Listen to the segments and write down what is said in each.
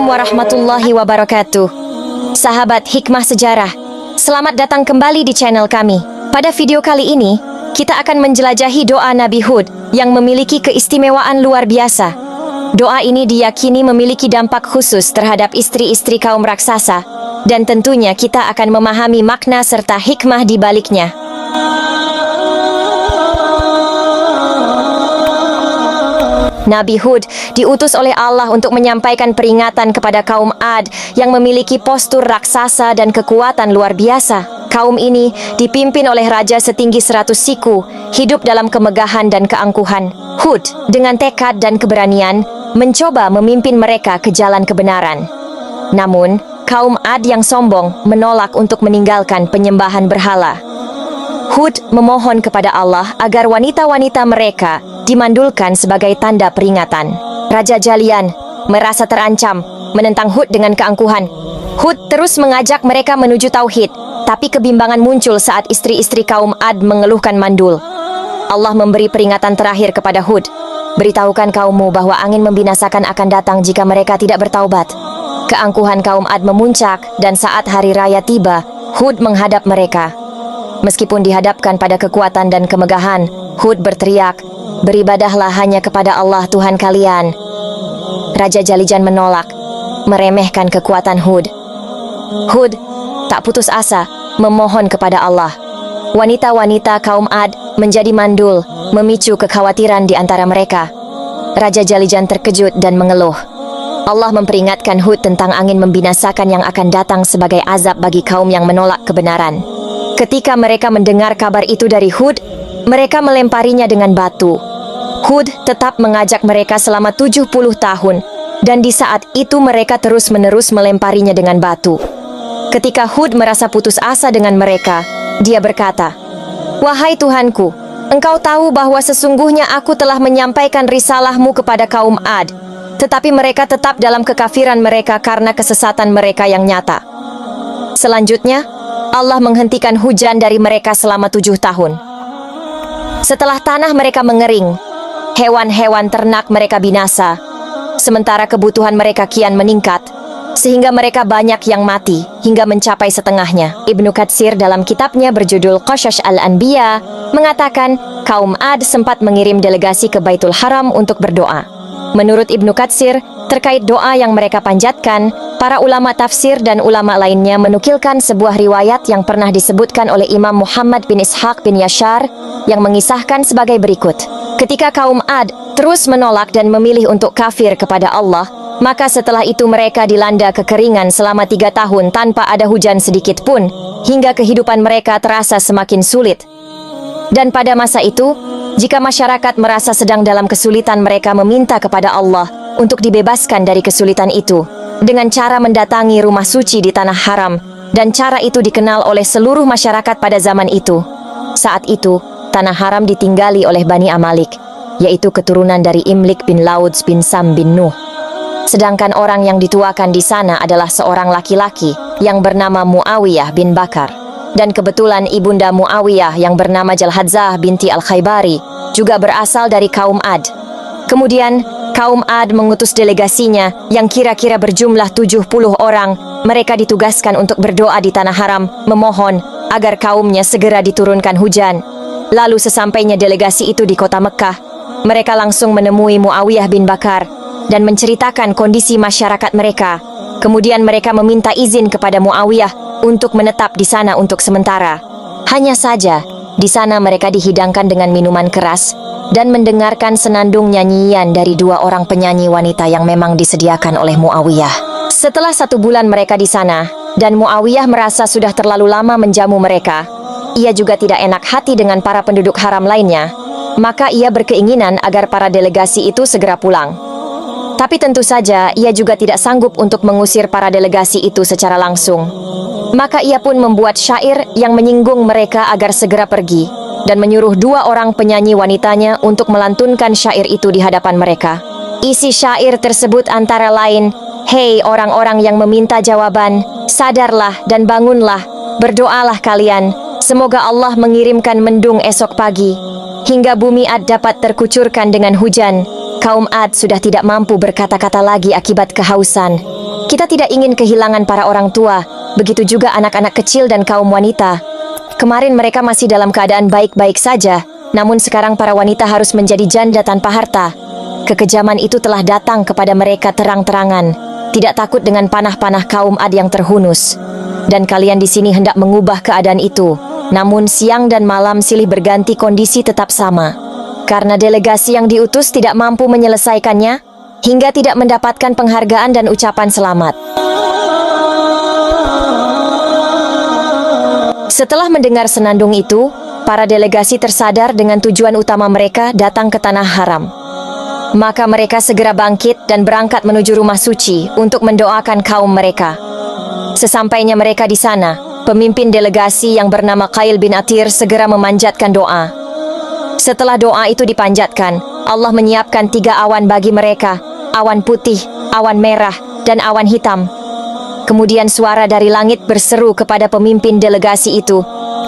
warahmatullahi wabarakatuh. Sahabat Hikmah Sejarah, selamat datang kembali di channel kami. Pada video kali ini, kita akan menjelajahi doa Nabi Hud yang memiliki keistimewaan luar biasa. Doa ini diyakini memiliki dampak khusus terhadap istri-istri kaum raksasa, dan tentunya kita akan memahami makna serta hikmah di baliknya. Nabi Hud diutus oleh Allah untuk menyampaikan peringatan kepada kaum Ad yang memiliki postur raksasa dan kekuatan luar biasa. Kaum ini dipimpin oleh raja setinggi 100 siku, hidup dalam kemegahan dan keangkuhan. Hud dengan tekad dan keberanian mencoba memimpin mereka ke jalan kebenaran. Namun, kaum Ad yang sombong menolak untuk meninggalkan penyembahan berhala. Hud memohon kepada Allah agar wanita-wanita mereka dimandulkan sebagai tanda peringatan. Raja Jalian merasa terancam, menentang Hud dengan keangkuhan. Hud terus mengajak mereka menuju tauhid, tapi kebimbangan muncul saat istri-istri kaum Ad mengeluhkan mandul. Allah memberi peringatan terakhir kepada Hud. Beritahukan kaummu bahwa angin membinasakan akan datang jika mereka tidak bertaubat. Keangkuhan kaum Ad memuncak, dan saat hari raya tiba, Hud menghadap mereka. Meskipun dihadapkan pada kekuatan dan kemegahan, Hud berteriak, "Beribadahlah hanya kepada Allah Tuhan kalian." Raja Jalijan menolak, meremehkan kekuatan Hud. Hud tak putus asa, memohon kepada Allah. Wanita-wanita kaum Ad menjadi mandul, memicu kekhawatiran di antara mereka. Raja Jalijan terkejut dan mengeluh. Allah memperingatkan Hud tentang angin membinasakan yang akan datang sebagai azab bagi kaum yang menolak kebenaran. Ketika mereka mendengar kabar itu dari Hud, mereka melemparinya dengan batu. Hud tetap mengajak mereka selama 70 tahun, dan di saat itu mereka terus-menerus melemparinya dengan batu. Ketika Hud merasa putus asa dengan mereka, dia berkata, "Wahai Tuhanku, Engkau tahu bahwa sesungguhnya aku telah menyampaikan risalahmu kepada kaum Ad, tetapi mereka tetap dalam kekafiran mereka karena kesesatan mereka yang nyata." Selanjutnya, Allah menghentikan hujan dari mereka selama 7 tahun. Setelah tanah mereka mengering, hewan-hewan ternak mereka binasa, sementara kebutuhan mereka kian meningkat, sehingga mereka banyak yang mati hingga mencapai setengahnya. Ibnu Katsir dalam kitabnya berjudul Qasas al-Anbiya mengatakan kaum Ad sempat mengirim delegasi ke Baitul Haram untuk berdoa. Menurut Ibnu Katsir, terkait doa yang mereka panjatkan, para ulama tafsir dan ulama lainnya menukilkan sebuah riwayat yang pernah disebutkan oleh Imam Muhammad bin Ishaq bin Yashar yang mengisahkan sebagai berikut. Ketika kaum Ad terus menolak dan memilih untuk kafir kepada Allah, maka setelah itu mereka dilanda kekeringan selama 3 tahun tanpa ada hujan sedikit pun, hingga kehidupan mereka terasa semakin sulit. Dan pada masa itu, jika masyarakat merasa sedang dalam kesulitan, mereka meminta kepada Allah untuk dibebaskan dari kesulitan itu dengan cara mendatangi rumah suci di tanah haram, dan cara itu dikenal oleh seluruh masyarakat pada zaman itu. Saat itu, tanah haram ditinggali oleh Bani Amalik, yaitu keturunan dari Imlik bin Lauds bin Sam bin Nuh. Sedangkan orang yang dituakan di sana adalah seorang laki-laki yang bernama Muawiyah bin Bakar. Dan kebetulan ibunda Muawiyah yang bernama Jalhadzah binti Al-Khaybari juga berasal dari kaum Ad. Kemudian, kaum Ad mengutus delegasinya yang kira-kira berjumlah 70 orang. Mereka ditugaskan untuk berdoa di tanah haram, memohon agar kaumnya segera diturunkan hujan. Lalu sesampainya delegasi itu di kota Mekah, mereka langsung menemui Muawiyah bin Bakar dan menceritakan kondisi masyarakat mereka. Kemudian mereka meminta izin kepada Muawiyah untuk menetap di sana untuk sementara. Hanya saja, di sana mereka dihidangkan dengan minuman keras dan mendengarkan senandung nyanyian dari 2 orang penyanyi wanita yang memang disediakan oleh Muawiyah. Setelah 1 bulan mereka di sana, dan Muawiyah merasa sudah terlalu lama menjamu mereka, ia juga tidak enak hati dengan para penduduk haram lainnya, maka ia berkeinginan agar para delegasi itu segera pulang. Tapi tentu saja ia juga tidak sanggup untuk mengusir para delegasi itu secara langsung. Maka ia pun membuat syair yang menyinggung mereka agar segera pergi, dan menyuruh 2 orang penyanyi wanitanya untuk melantunkan syair itu di hadapan mereka. Isi syair tersebut antara lain, "Hei orang-orang yang meminta jawaban, sadarlah dan bangunlah, berdoalah kalian, semoga Allah mengirimkan mendung esok pagi, hingga bumi Ad dapat terkucurkan dengan hujan, Kaum Ad sudah tidak mampu berkata-kata lagi akibat kehausan. Kita tidak ingin kehilangan para orang tua, begitu juga anak-anak kecil dan kaum wanita. Kemarin mereka masih dalam keadaan baik-baik saja, namun sekarang para wanita harus menjadi janda tanpa harta. Kekejaman itu telah datang kepada mereka terang-terangan, tidak takut dengan panah-panah kaum Ad yang terhunus. Dan kalian di sini hendak mengubah keadaan itu, namun siang dan malam silih berganti kondisi tetap sama. Karena delegasi yang diutus tidak mampu menyelesaikannya, hingga tidak mendapatkan penghargaan dan ucapan selamat. Setelah mendengar senandung itu, para delegasi tersadar dengan tujuan utama mereka datang ke tanah haram. Maka mereka segera bangkit dan berangkat menuju rumah suci untuk mendoakan kaum mereka. Sesampainya mereka di sana, pemimpin delegasi yang bernama Qail bin Atir segera memanjatkan doa. Setelah doa itu dipanjatkan, Allah menyiapkan 3 awan bagi mereka, awan putih, awan merah, dan awan hitam. Kemudian suara dari langit berseru kepada pemimpin delegasi itu,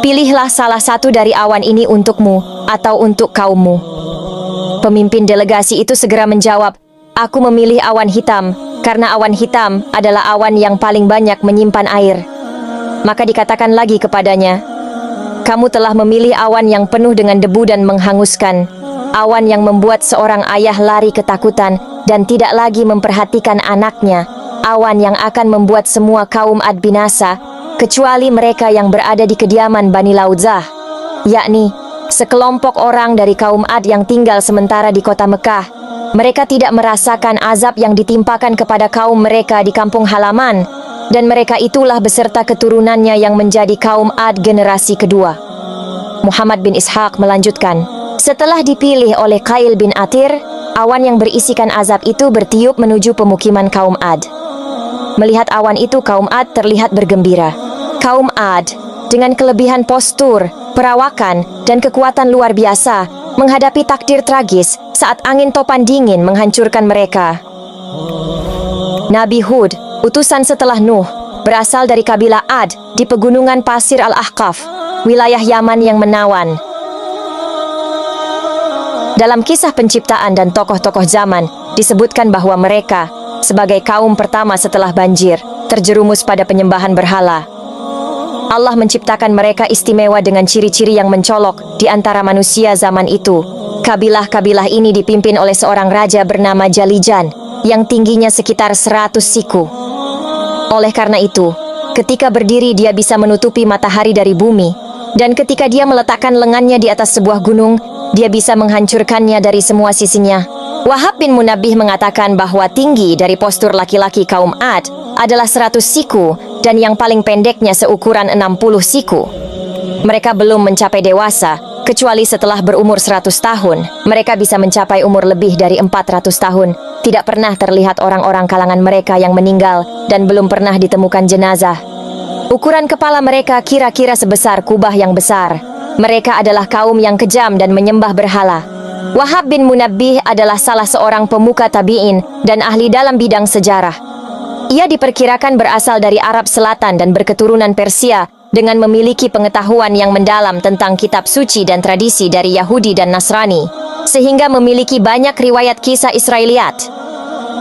"Pilihlah salah satu dari awan ini untukmu atau untuk kaummu." Pemimpin delegasi itu segera menjawab, "Aku memilih awan hitam, karena awan hitam adalah awan yang paling banyak menyimpan air." Maka dikatakan lagi kepadanya, "Kamu telah memilih awan yang penuh dengan debu dan menghanguskan, awan yang membuat seorang ayah lari ketakutan dan tidak lagi memperhatikan anaknya, awan yang akan membuat semua kaum Ad binasa, kecuali mereka yang berada di kediaman Bani Laudzah, yakni sekelompok orang dari kaum Ad yang tinggal sementara di kota Mekah. Mereka tidak merasakan azab yang ditimpakan kepada kaum mereka di kampung halaman, dan mereka itulah beserta keturunannya yang menjadi kaum Ad generasi kedua." Muhammad bin Ishaq melanjutkan, "Setelah dipilih oleh Qail bin Atir, awan yang berisikan azab itu bertiup menuju pemukiman kaum Ad. Melihat awan itu, kaum Ad terlihat bergembira. Kaum Ad, dengan kelebihan postur, perawakan, dan kekuatan luar biasa, menghadapi takdir tragis saat angin topan dingin menghancurkan mereka. Nabi Hud, utusan setelah Nuh, berasal dari kabilah Ad di pegunungan pasir Al-Ahqaf, wilayah Yaman yang menawan. Dalam kisah penciptaan dan tokoh-tokoh zaman, disebutkan bahwa mereka, sebagai kaum pertama setelah banjir, terjerumus pada penyembahan berhala. Allah menciptakan mereka istimewa dengan ciri-ciri yang mencolok di antara manusia zaman itu. Kabilah-kabilah ini dipimpin oleh seorang raja bernama Jalijan, yang tingginya sekitar 100 siku. Oleh karena itu, ketika berdiri dia bisa menutupi matahari dari bumi, dan ketika dia meletakkan lengannya di atas sebuah gunung, dia bisa menghancurkannya dari semua sisinya. Wahab bin Munabbih mengatakan bahwa tinggi dari postur laki-laki kaum Ad adalah 100 siku, dan yang paling pendeknya seukuran 60 siku. Mereka belum mencapai dewasa, kecuali setelah berumur 100 tahun. Mereka bisa mencapai umur lebih dari 400 tahun. Tidak pernah terlihat orang-orang kalangan mereka yang meninggal, dan belum pernah ditemukan jenazah. Ukuran kepala mereka kira-kira sebesar kubah yang besar. Mereka adalah kaum yang kejam dan menyembah berhala. Wahab bin Munabbih adalah salah seorang pemuka tabi'in dan ahli dalam bidang sejarah. Ia diperkirakan berasal dari Arab Selatan dan berketurunan Persia, dengan memiliki pengetahuan yang mendalam tentang kitab suci dan tradisi dari Yahudi dan Nasrani, sehingga memiliki banyak riwayat kisah Israiliyat.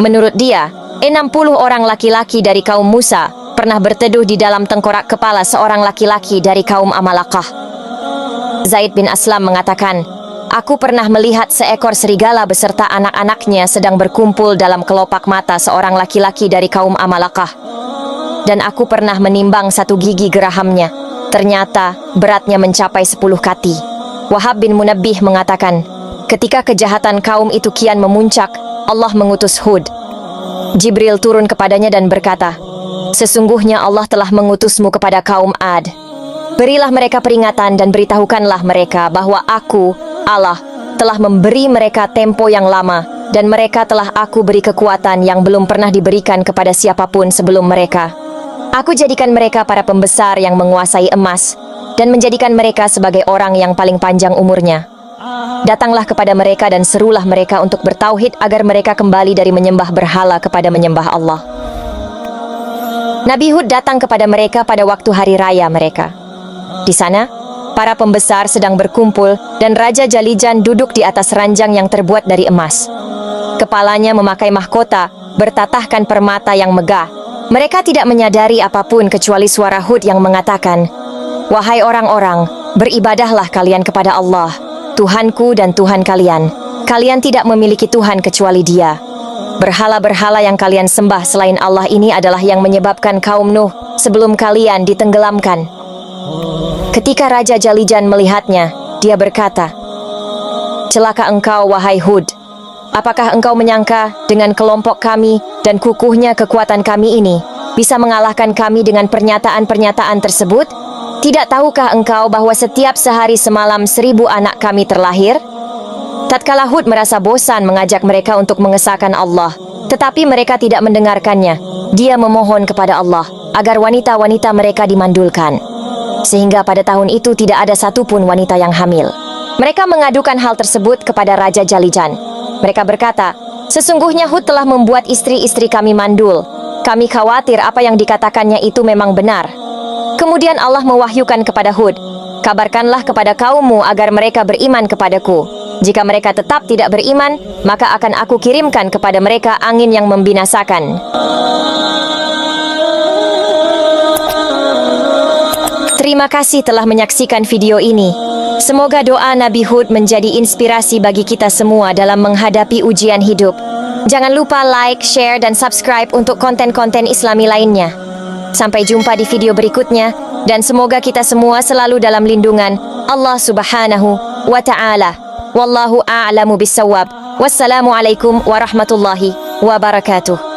Menurut dia, 60 orang laki-laki dari kaum Musa pernah berteduh di dalam tengkorak kepala seorang laki-laki dari kaum Amalakah. Zaid bin Aslam mengatakan, "Aku pernah melihat seekor serigala beserta anak-anaknya sedang berkumpul dalam kelopak mata seorang laki-laki dari kaum Amalakah. Dan aku pernah menimbang satu gigi gerahamnya. Ternyata beratnya mencapai 10 kati." Wahab bin Munabbih mengatakan, ketika kejahatan kaum itu kian memuncak, Allah mengutus Hud. Jibril turun kepadanya dan berkata, "Sesungguhnya Allah telah mengutusmu kepada kaum Ad. Berilah mereka peringatan dan beritahukanlah mereka bahwa aku, Allah, telah memberi mereka tempo yang lama, dan mereka telah aku beri kekuatan yang belum pernah diberikan kepada siapapun sebelum mereka. Aku jadikan mereka para pembesar yang menguasai emas, dan menjadikan mereka sebagai orang yang paling panjang umurnya. Datanglah kepada mereka dan serulah mereka untuk bertauhid agar mereka kembali dari menyembah berhala kepada menyembah Allah." Nabi Hud datang kepada mereka pada waktu hari raya mereka. Di sana, Para pembesar sedang berkumpul dan Raja Jalijan duduk di atas ranjang yang terbuat dari emas. Kepalanya memakai mahkota, bertatahkan permata yang megah. Mereka tidak menyadari apapun kecuali suara Hud yang mengatakan, "Wahai orang-orang, beribadahlah kalian kepada Allah, Tuhanku dan Tuhan kalian. Kalian tidak memiliki Tuhan kecuali Dia. Berhala-berhala yang kalian sembah selain Allah ini adalah yang menyebabkan kaum Nuh sebelum kalian ditenggelamkan." Ketika Raja Jalijan melihatnya, dia berkata, "Celaka engkau, wahai Hud. Apakah engkau menyangka dengan kelompok kami dan kukuhnya kekuatan kami ini bisa mengalahkan kami dengan pernyataan-pernyataan tersebut? Tidak tahukah engkau bahwa setiap sehari semalam 1000 anak kami terlahir?" Tatkala Hud merasa bosan mengajak mereka untuk mengesahkan Allah, tetapi mereka tidak mendengarkannya. Dia memohon kepada Allah agar wanita-wanita mereka dimandulkan. Sehingga pada tahun itu tidak ada satupun wanita yang hamil. Mereka mengadukan hal tersebut kepada Raja Jalijan. Mereka berkata, "Sesungguhnya Hud telah membuat istri-istri kami mandul. Kami khawatir apa yang dikatakannya itu memang benar." Kemudian Allah mewahyukan kepada Hud, "Kabarkanlah kepada kaummu agar mereka beriman kepadaku. Jika mereka tetap tidak beriman, maka akan aku kirimkan kepada mereka angin yang membinasakan." Terima kasih telah menyaksikan video ini. Semoga doa Nabi Hud menjadi inspirasi bagi kita semua dalam menghadapi ujian hidup. Jangan lupa like, share, dan subscribe untuk konten-konten Islami lainnya. Sampai jumpa di video berikutnya, dan semoga kita semua selalu dalam lindungan Allah Subhanahu wa Ta'ala. Wallahu a'lamu bissawab. Wassalamualaikum warahmatullahi wabarakatuh.